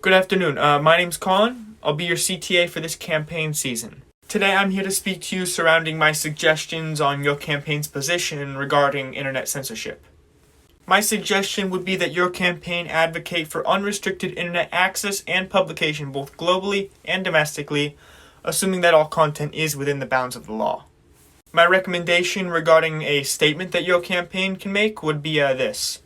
Good afternoon. My name's Colin. I'll be your CTA for this campaign season. Today I'm here to speak to you surrounding my suggestions on your campaign's position regarding internet censorship. My suggestion would be that your campaign advocate for unrestricted internet access and publication both globally and domestically, assuming that all content is within the bounds of the law. My recommendation regarding a statement that your campaign can make would be this.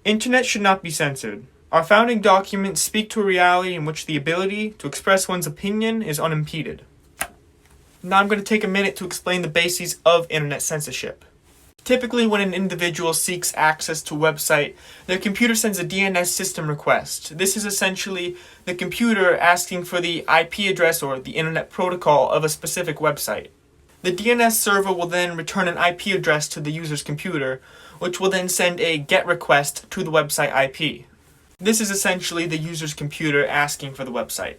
Internet should not be censored. Our founding documents speak to a reality in which the ability to express one's opinion is unimpeded. Now I'm going to take a minute to explain the bases of internet censorship. Typically, when an individual seeks access to a website, their computer sends a DNS system request. This is essentially the computer asking for the IP address or the internet protocol of a specific website. The DNS server will then return an IP address to the user's computer, which will then send a GET request to the website IP. This is essentially the user's computer asking for the website.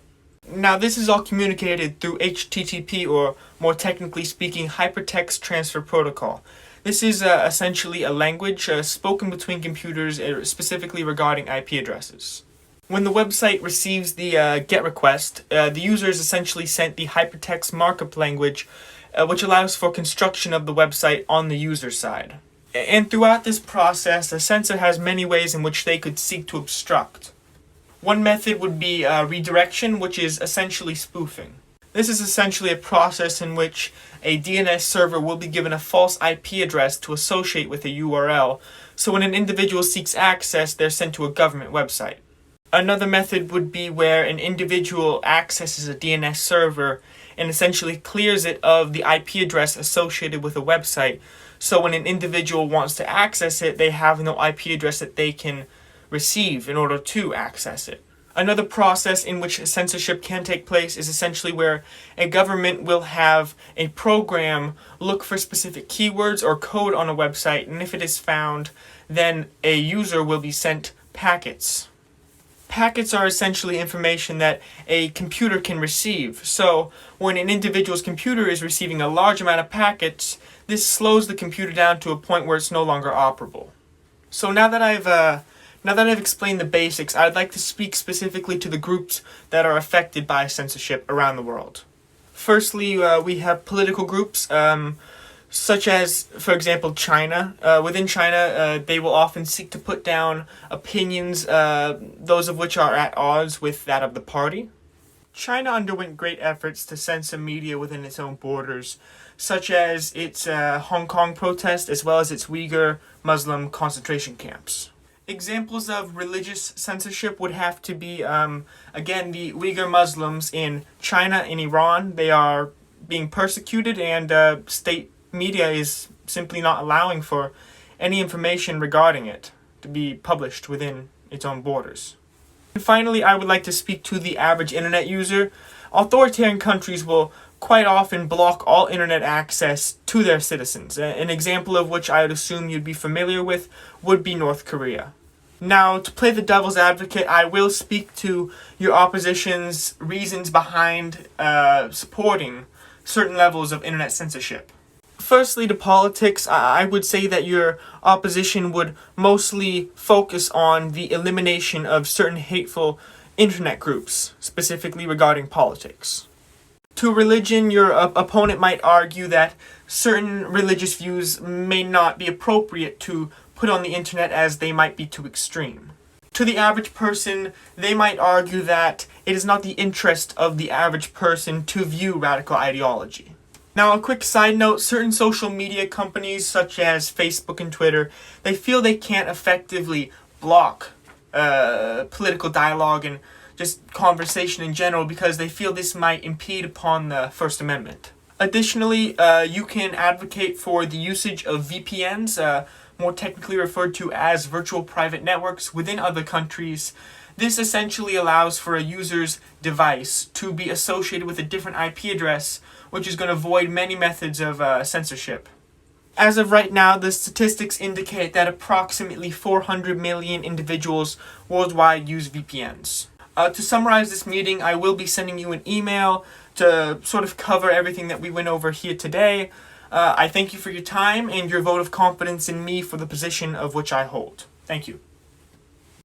Now, this is all communicated through HTTP, or more technically speaking, Hypertext Transfer Protocol. This is essentially a language spoken between computers, specifically regarding IP addresses. When the website receives the GET request, the user is essentially sent the hypertext markup language, which allows for construction of the website on the user side. And throughout this process, a censor has many ways in which they could seek to obstruct. One method would be redirection, which is essentially spoofing. This is essentially a process in which a DNS server will be given a false IP address to associate with a URL, so when an individual seeks access, they're sent to a government website. Another method would be where an individual accesses a DNS server and essentially clears it of the IP address associated with a website, so when an individual wants to access it, they have no IP address that they can receive in order to access it. Another process in which censorship can take place is essentially where a government will have a program look for specific keywords or code on a website, and if it is found, then a user will be sent packets. Packets are essentially information that a computer can receive. So when an individual's computer is receiving a large amount of packets, this slows the computer down to a point where it's no longer operable. So now that I've explained the basics, I'd like to speak specifically to the groups that are affected by censorship around the world. Firstly, we have political groups, such as, for example, China. Within China, they will often seek to put down opinions, those of which are at odds with that of the party. China underwent great efforts to censor media within its own borders, such as its Hong Kong protest, as well as its Uyghur Muslim concentration camps. Examples of religious censorship would have to be, again, the Uyghur Muslims in China and Iran. They are being persecuted, and state media is simply not allowing for any information regarding it to be published within its own borders. And finally, I would like to speak to the average internet user. Authoritarian countries will quite often block all internet access to their citizens. An example of which I would assume you'd be familiar with would be North Korea. Now, to play the devil's advocate, I will speak to your opposition's reasons behind supporting certain levels of internet censorship. Firstly, to politics, I would say that your opposition would mostly focus on the elimination of certain hateful internet groups, specifically regarding politics. To religion, your opponent might argue that certain religious views may not be appropriate to put on the internet as they might be too extreme. To the average person, they might argue that it is not the interest of the average person to view radical ideology. Now, a quick side note, certain social media companies such as Facebook and Twitter, they feel they can't effectively block political dialogue and just conversation in general because they feel this might impede upon the First Amendment. Additionally, you can advocate for the usage of VPNs, more technically referred to as virtual private networks within other countries. This essentially allows for a user's device to be associated with a different IP address, which is going to avoid many methods of censorship. As of right now, the statistics indicate that approximately 400 million individuals worldwide use VPNs. To summarize this meeting, I will be sending you an email to sort of cover everything that we went over here today. I thank you for your time and your vote of confidence in me for the position of which I hold. Thank you.